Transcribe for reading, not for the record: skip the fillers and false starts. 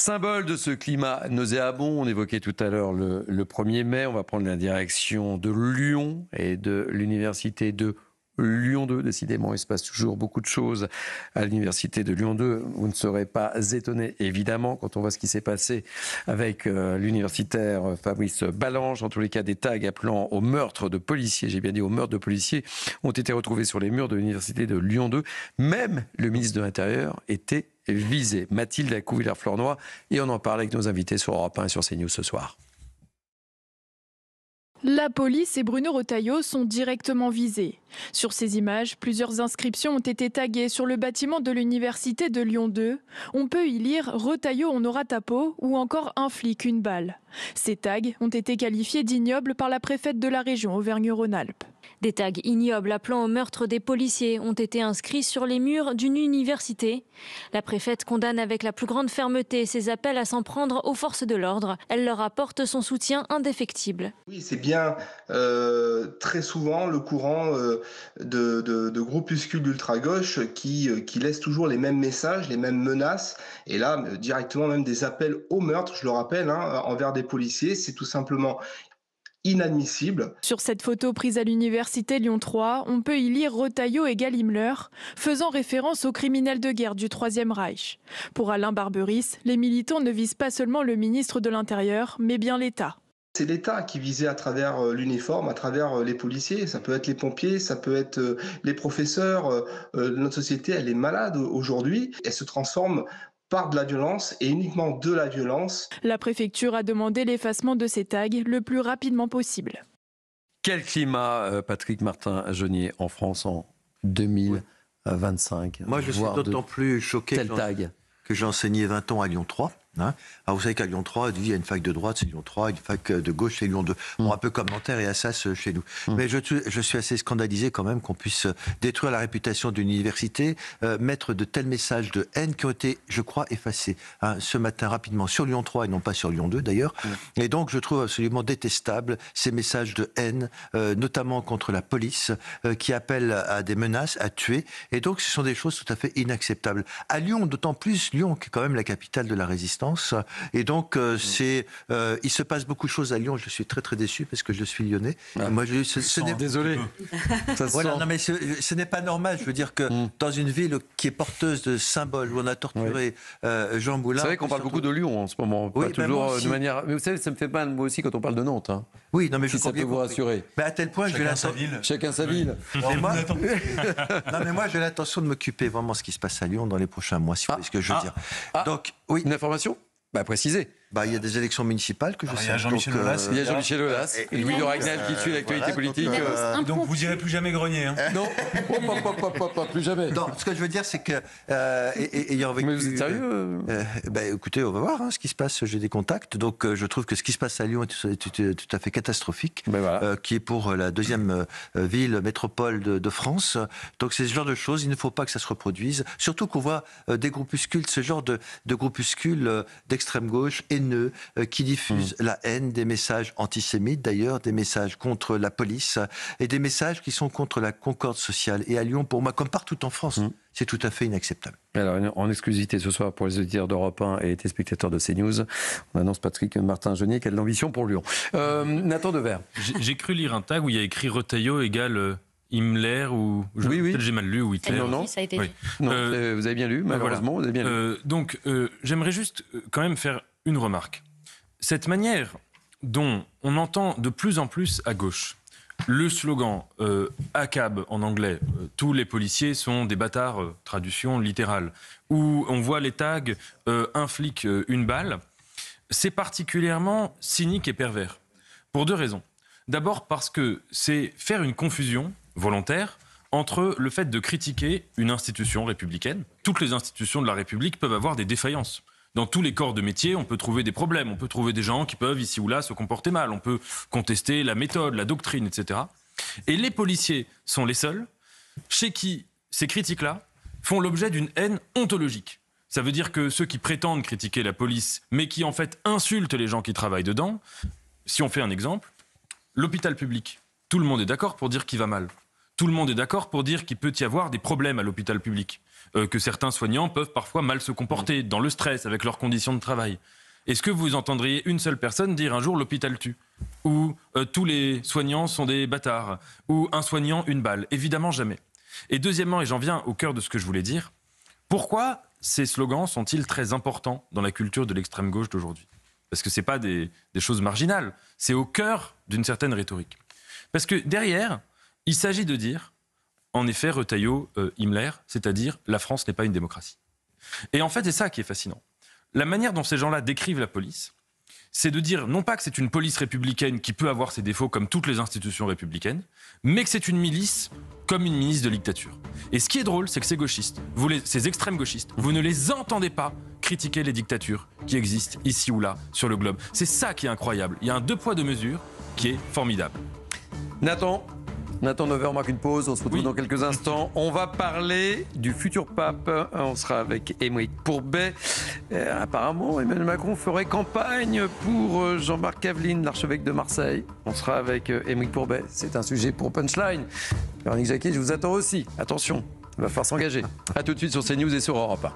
Symbole de ce climat nauséabond, on évoquait tout à l'heure le 1er mai, on va prendre la direction de Lyon et de l'université de Lyon 2. Décidément, il se passe toujours beaucoup de choses à l'université de Lyon 2. Vous ne serez pas étonné, évidemment, quand on voit ce qui s'est passé avec l'universitaire Fabrice Balanche. En tous les cas, des tags appelant au meurtre de policiers, j'ai bien dit au meurtre de policiers, ont été retrouvés sur les murs de l'université de Lyon 2. Même le ministre de l'Intérieur était visé. Mathilde Couvillère-Flornoy, et on en parle avec nos invités sur Europe 1 et sur CNews ce soir. La police et Bruno Retailleau sont directement visés. Sur ces images, plusieurs inscriptions ont été taguées sur le bâtiment de l'université de Lyon 2. On peut y lire « Retailleau, on aura ta peau » ou encore « Un flic, une balle ». Ces tags ont été qualifiés d'ignobles par la préfète de la région Auvergne-Rhône-Alpes. Des tags ignobles appelant au meurtre des policiers ont été inscrits sur les murs d'une université. La préfète condamne avec la plus grande fermeté ces appels à s'en prendre aux forces de l'ordre. Elle leur apporte son soutien indéfectible. Oui, c'est bien très souvent le courant de groupuscules d'ultra-gauche qui laissent toujours les mêmes messages, les mêmes menaces, et là, directement même des appels au meurtre, je le rappelle, envers des policiers. C'est tout simplement inadmissible. Sur cette photo prise à l'université Lyon 3, on peut y lire Retailleau égale Himmler, faisant référence aux criminels de guerre du Troisième Reich. Pour Alain Barberis, les militants ne visent pas seulement le ministre de l'Intérieur, mais bien l'État. C'est l'État qui visait à travers l'uniforme, à travers les policiers. Ça peut être les pompiers, ça peut être les professeurs. Notre société, elle est malade aujourd'hui. Elle se transforme par de la violence et uniquement de la violence. La préfecture a demandé l'effacement de ces tags le plus rapidement possible. Quel climat, Patrick Martin-Jeunier, en France en 2025? Moi, je suis d'autant plus choqué que j'ai enseigné 20 ans à Lyon 3. Alors vous savez qu'à Lyon 3, il y a une fac de droite, c'est Lyon 3, une fac de gauche, c'est Lyon 2. Bon, un peu comme Nanterre et Assas chez nous. Mais je suis assez scandalisé quand même qu'on puisse détruire la réputation d'une université, mettre de tels messages de haine qui ont été, je crois, effacés ce matin rapidement sur Lyon 3 et non pas sur Lyon 2 d'ailleurs. Et donc je trouve absolument détestable ces messages de haine, notamment contre la police, qui appellent à des menaces, à tuer. Et donc ce sont des choses tout à fait inacceptables. À Lyon, d'autant plus, Lyon qui est quand même la capitale de la résistance. Et donc, il se passe beaucoup de choses à Lyon. Je suis très, très déçu parce que je suis lyonnais. Moi, désolé. Voilà, non, mais ce n'est pas normal. Je veux dire que dans une ville qui est porteuse de symboles, où on a torturé Jean Moulin... C'est vrai qu'on parle beaucoup de Lyon en ce moment. Oui, pas toujours de manière... Mais vous savez, ça me fait mal, moi aussi, quand on parle de Nantes. Oui, non, mais si ça peut vous rassurer. Mais à tel point, chacun sa ville. Chacun sa ville. Non, mais moi, j'ai l'intention de m'occuper vraiment de ce qui se passe à Lyon dans les prochains mois, si vous voyez ce que je veux dire. Donc, oui. Une information précisez. Il y a des élections municipales que je sais. Il y a Jean-Michel Aulas. Il y a Jean-Michel Aulas et Louis de Ragnel qui suit l'actualité politique. Donc vous direz plus jamais grenier. Non, plus jamais. Non, ce que je veux dire, c'est que ayant vécu. Mais vous êtes sérieux écoutez, on va voir ce qui se passe. J'ai des contacts, donc je trouve que ce qui se passe à Lyon est tout à fait catastrophique, qui est pour la deuxième ville métropole de France. Donc c'est ce genre de choses. Il ne faut pas que ça se reproduise. Surtout qu'on voit des groupuscules, ce genre de groupuscules d'extrême gauche qui diffusent la haine, des messages antisémites d'ailleurs, des messages contre la police et des messages qui sont contre la concorde sociale. Et à Lyon, pour moi, comme partout en France, c'est tout à fait inacceptable. Alors, en exclusivité ce soir pour les auditeurs d'Europe 1 et les téléspectateurs de CNews, on annonce Patrick Martin-Jeunier qui a de l'ambition pour Lyon. Nathan Devers. J'ai cru lire un tag où il y a écrit Retailleau égale Himmler ou peut-être j'ai mal lu ou Hitler. Non, ça a été dit. Non, vous avez bien lu, malheureusement, vous avez bien lu. Donc, j'aimerais juste quand même faire une remarque. Cette manière dont on entend de plus en plus à gauche le slogan ACAB en anglais, tous les policiers sont des bâtards, traduction littérale, où on voit les tags un flic, une balle, c'est particulièrement cynique et pervers. Pour deux raisons. D'abord parce que c'est faire une confusion volontaire entre le fait de critiquer une institution républicaine. Toutes les institutions de la République peuvent avoir des défaillances. Dans tous les corps de métier, on peut trouver des problèmes, on peut trouver des gens qui peuvent ici ou là se comporter mal, on peut contester la méthode, la doctrine, etc. Et les policiers sont les seuls chez qui ces critiques-là font l'objet d'une haine ontologique. Ça veut dire que ceux qui prétendent critiquer la police, mais qui en fait insultent les gens qui travaillent dedans, si on fait un exemple, l'hôpital public, tout le monde est d'accord pour dire qu'il va mal. tout le monde est d'accord pour dire qu'il peut y avoir des problèmes à l'hôpital public, que certains soignants peuvent parfois mal se comporter, dans le stress, avec leurs conditions de travail. Est-ce que vous entendriez une seule personne dire un jour l'hôpital tue ? Ou tous les soignants sont des bâtards ? Ou un soignant, une balle ? Évidemment jamais. Et deuxièmement, et j'en viens au cœur de ce que je voulais dire, pourquoi ces slogans sont-ils très importants dans la culture de l'extrême gauche d'aujourd'hui ? Parce que ce n'est pas des choses marginales, c'est au cœur d'une certaine rhétorique. Parce que derrière, il s'agit de dire, en effet, Retailleau, Himmler, c'est-à-dire la France n'est pas une démocratie. Et en fait, c'est ça qui est fascinant. La manière dont ces gens-là décrivent la police, c'est de dire non pas que c'est une police républicaine qui peut avoir ses défauts comme toutes les institutions républicaines, mais que c'est une milice comme une milice de dictature. Et ce qui est drôle, c'est que ces gauchistes, ces extrêmes gauchistes, vous ne les entendez pas critiquer les dictatures qui existent ici ou là sur le globe. C'est ça qui est incroyable. Il y a un 2 poids 2 mesures qui est formidable. Nathan 9h marque une pause, on se retrouve dans quelques instants. On va parler du futur pape, on sera avec Aymeric Pourbet. Apparemment, Emmanuel Macron ferait campagne pour Jean-Marc Aveline, l'archevêque de Marseille. On sera avec Aymeric Pourbet, c'est un sujet pour Punchline. Véronique Jacquet, je vous attends aussi, attention, il va falloir s'engager. A tout de suite sur CNews et sur Europe 1.